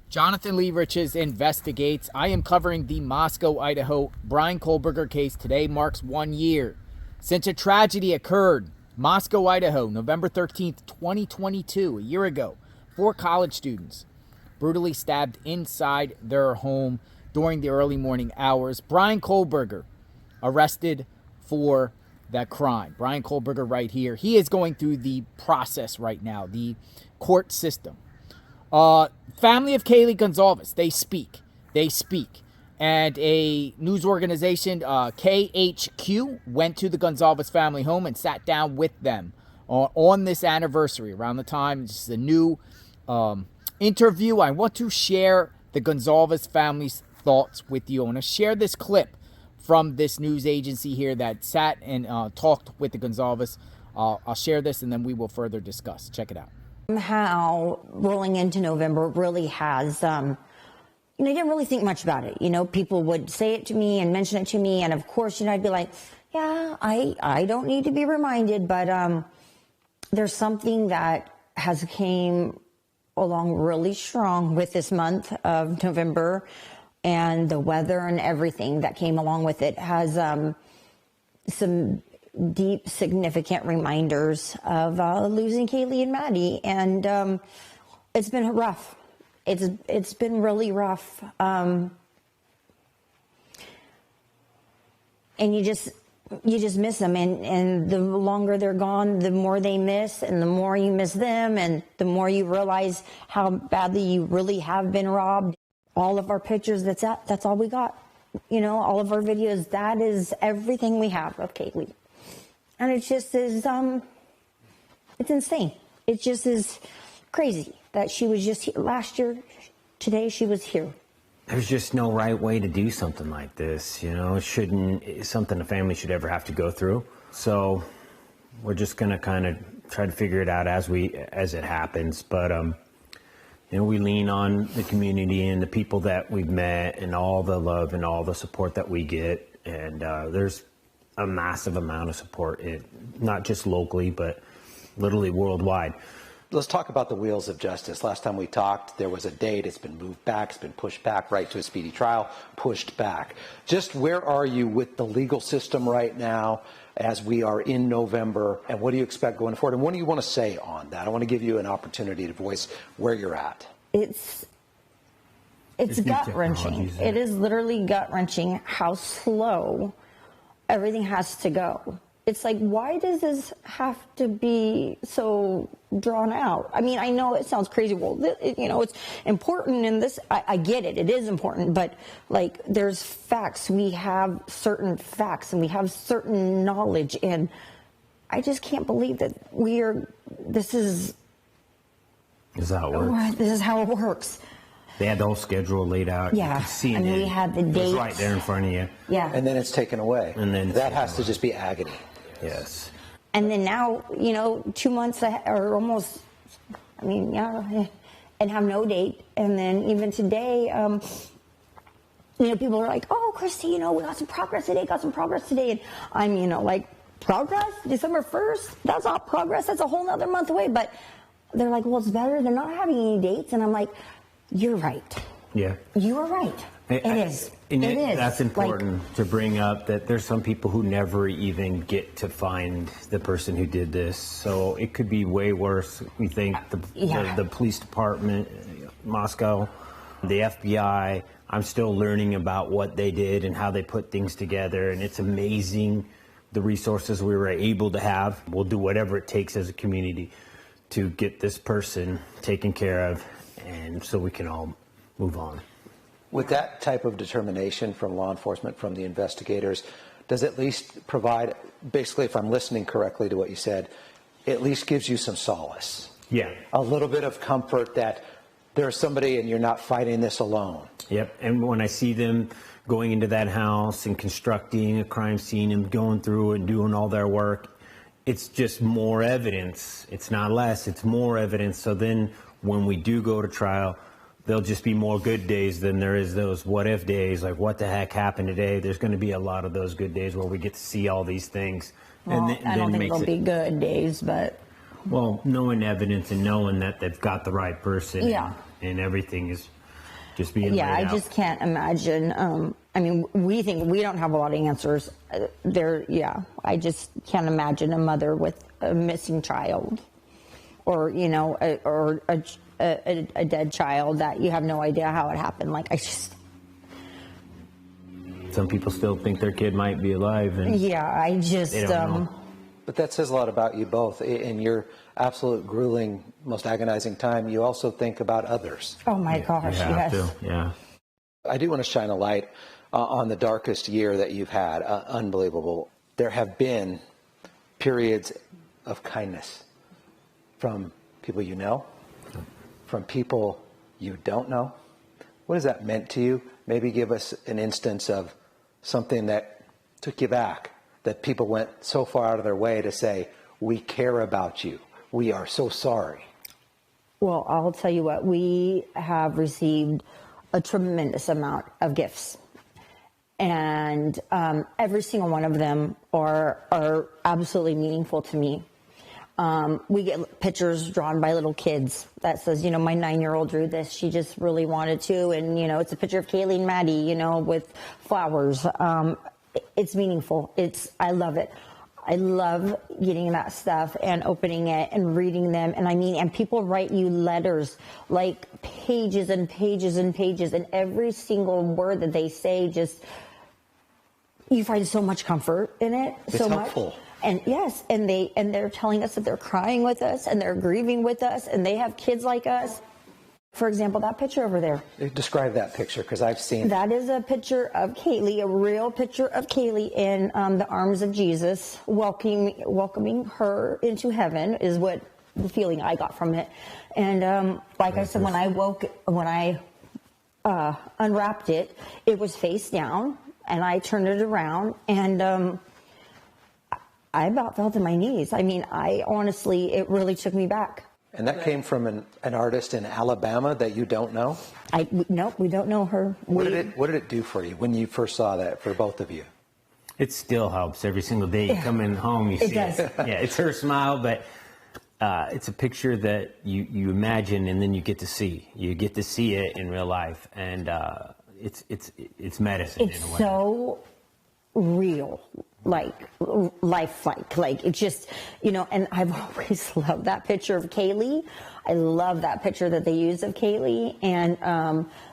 Jonathan Lee Riches investigates. I am covering the Moscow, Idaho Bryan Kohberger case. Today marks 1 year since a tragedy occurred. Moscow, Idaho, November 13th, 2022, a year ago. 4 college students brutally stabbed inside their home during the early morning hours. Bryan Kohberger arrested for that crime. Bryan Kohberger right here. He is going through the process right now, the court system. Family of Kaylee Goncalves, they speak. And a news organization, KHQ, went to the Goncalves family home and sat down with them on this anniversary, around the time. This is a new interview. I want to share the Goncalves family's thoughts with you. I want to share this clip from this news agency here that sat and talked with the Goncalves. I'll share this and then we will further discuss. Check it out. Somehow rolling into November really has, I didn't really think much about it. People would say it to me and mention it to me. And of course, I'd be like, yeah, I don't need to be reminded. But there's something that has came along really strong with this month of November, and the weather and everything that came along with it has some deep, significant reminders of losing Kaylee and Maddie, and it's been rough. It's been really rough, and you just miss them, and the longer they're gone, the more they miss, and the more you miss them, and the more you realize how badly you really have been robbed. All of our pictures, that's all we got. All of our videos, that is everything we have of Kaylee. And it just is, it's insane. It just is crazy that she was just here last year. Today she was here. There's just no right way to do something like this. It shouldn't, it's something a family should ever have to go through. So we're just going to kind of try to figure it out as it happens. But, we lean on the community and the people that we've met and all the love and all the support that we get. And there's a massive amount of support, not just locally, but literally worldwide. Let's talk about the wheels of justice. Last time we talked, there was a date. It's been moved back. It's been pushed back, right to a speedy trial, pushed back. Just where are you with the legal system right now as we are in November, and what do you expect going forward? And what do you want to say on that? I want to give you an opportunity to voice where you're at. It's gut-wrenching. It is literally gut-wrenching how slow everything has to go. It's like, why does this have to be so drawn out? I mean, I know it sounds crazy. Well, it's important in this. I get it. It is important. But, there's facts. We have certain facts and we have certain knowledge. And I just can't believe that this is how it works. This is how it works. They had the whole schedule laid out. Yeah, you could see and we had the dates. It was right there in front of you. Yeah. And then it's taken away. And then that has to just be agony. Yes. And then now, 2 months or almost, and have no date. And then even today, people are like, oh, Christy, we got some progress today. And progress? December 1st? That's not progress. That's a whole nother month away. But they're like, well, it's better than not having any dates. And I'm like, you're right. Yeah. You are right. It is. That's important to bring up, that there's some people who never even get to find the person who did this. So it could be way worse. We think the police department, Moscow, the FBI, I'm still learning about what they did and how they put things together. And it's amazing the resources we were able to have. We'll do whatever it takes as a community to get this person taken care of, and so we can all move on. With that type of determination from law enforcement, from the investigators, does it at least provide, basically, if I'm listening correctly to what you said, it at least gives you some solace? Yeah. A little bit of comfort that there's somebody and you're not fighting this alone. Yep. And when I see them going into that house and constructing a crime scene and going through and doing all their work, it's just more evidence. It's not less, it's more evidence. So then when we do go to trial, there'll just be more good days than there is those what if days, like what the heck happened today. There's going to be a lot of those good days where we get to see all these things. Well, and I don't think it'll be good days, but Well, knowing evidence and knowing that they've got the right person, yeah, and everything is, just being yeah, laid I out. just can't imagine. I mean, we think we don't have a lot of answers. I just can't imagine a mother with a missing child, or a dead child that you have no idea how it happened. Like, Some people still think their kid might be alive, and they don't know. But that says a lot about you both. In your absolute grueling, most agonizing time, you also think about others. Oh my gosh, You have yes. to, yeah. I do want to shine a light on the darkest year that you've had. Unbelievable. There have been periods of kindness from people you know, from people you don't know. What has that meant to you? Maybe give us an instance of something that took you back, that people went so far out of their way to say, we care about you. We are so sorry. Well, I'll tell you what, we have received a tremendous amount of gifts. And every single one of them are absolutely meaningful to me. We get pictures drawn by little kids that says, my 9-year-old drew this. She just really wanted to. And, it's a picture of Kaylee and Maddie, with flowers. It's meaningful. I love it. I love getting that stuff and opening it and reading them. And people write you letters, like pages and pages and pages. And every single word that they say, you find so much comfort in it. It's so helpful. Much. And yes, and they're telling us that they're crying with us and they're grieving with us and they have kids like us. For example, that picture over there. Describe that picture, because I've seen it. That is a picture of Kaylee, a real picture of Kaylee in the arms of Jesus, welcoming her into heaven is what the feeling I got from it. And like I said, when I unwrapped it, it was face down, and I turned it around, and I about fell to my knees. I honestly, it really took me back. And that came from an artist in Alabama that you don't know? Nope, we don't know her. What did it do for you when you first saw that, for both of you? It still helps every single day you come in home, you see does. it. Yeah, it's her smile, but it's a picture that you imagine and then you get to see. You get to see it in real life, and it's medicine in a way. It's so real, like lifelike, like it just, and I've always loved that picture of Kaylee. I love that picture that they use of Kaylee, and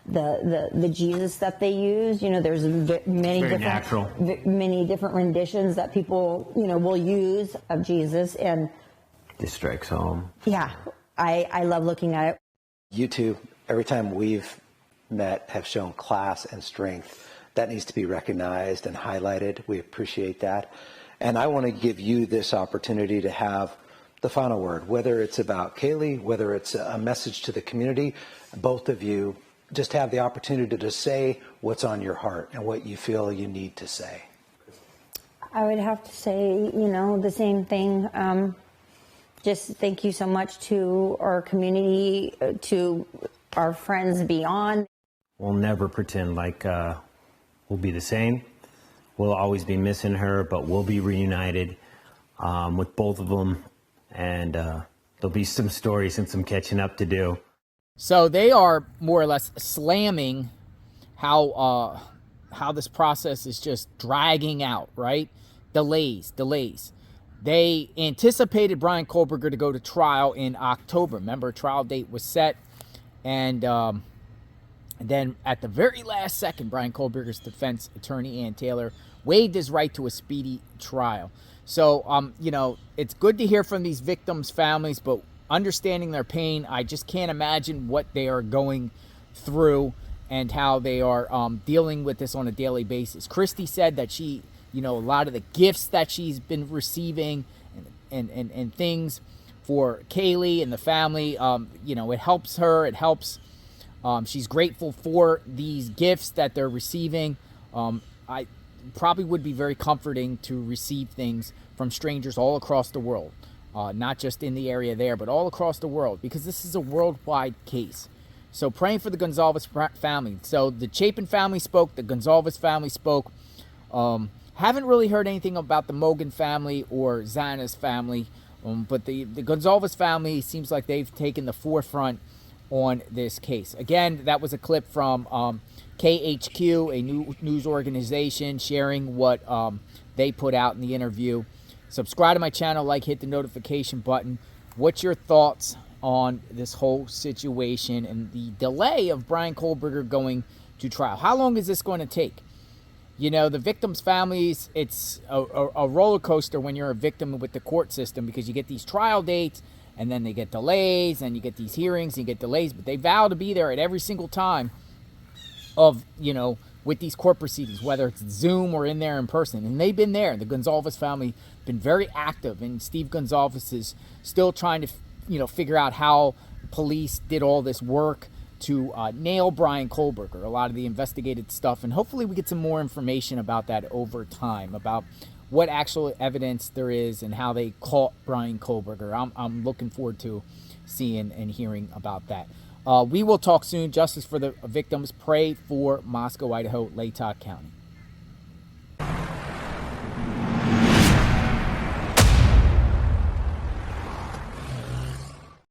the Jesus that they use. There's many different renditions that people will use of Jesus, and This strikes home. yeah, I love looking at it. You two, every time we've met, have shown class and strength. That needs to be recognized and highlighted. We appreciate that. And I want to give you this opportunity to have the final word, whether it's about Kaylee, whether it's a message to the community. Both of you just have the opportunity to say what's on your heart and what you feel you need to say. I would have to say, the same thing. Just thank you so much to our community, to our friends beyond. We'll never pretend like we'll be the same. We'll always be missing her, but we'll be reunited with both of them. And there'll be some stories and some catching up to do. So they are more or less slamming how this process is just dragging out, right? Delays. They anticipated Bryan Kohberger to go to trial in October. Remember, a trial date was set, and then at the very last second, Bryan Kohberger's defense attorney, Ann Taylor, waived his right to a speedy trial. So, it's good to hear from these victims' families, but understanding their pain, I just can't imagine what they are going through and how they are dealing with this on a daily basis. Christy said that she, a lot of the gifts that she's been receiving and things for Kaylee and the family, it helps her. It helps. She's grateful for these gifts that they're receiving. I probably would be very comforting to receive things from strangers all across the world, not just in the area there, but all across the world, because this is a worldwide case. So praying for the Goncalves family. So the Chapin family spoke, the Goncalves family spoke. Haven't really heard anything about the Mogan family or Zana's family, but the Goncalves family seems like they've taken the forefront on this case. Again, that was a clip from KHQ, a news organization, sharing what they put out in the interview. Subscribe to my channel, hit the notification button. What's your thoughts on this whole situation and the delay of Bryan Kohberger going to trial? How long is this going to take? You know, the victims' families, it's a roller coaster when you're a victim with the court system, because you get these trial dates and then they get delays, and you get these hearings and you get delays, but they vow to be there at every single time of, with these court proceedings, whether it's Zoom or in there in person. And they've been there. The Goncalves family been very active, and Steve Goncalves is still trying to, figure out how police did all this work to nail Bryan Kohberger, a lot of the investigated stuff. And hopefully we get some more information about that over time, about what actual evidence there is and how they caught Bryan Kohberger. I'm looking forward to seeing and hearing about that. We will talk soon. Justice for the victims. Pray for Moscow, Idaho, Latah County.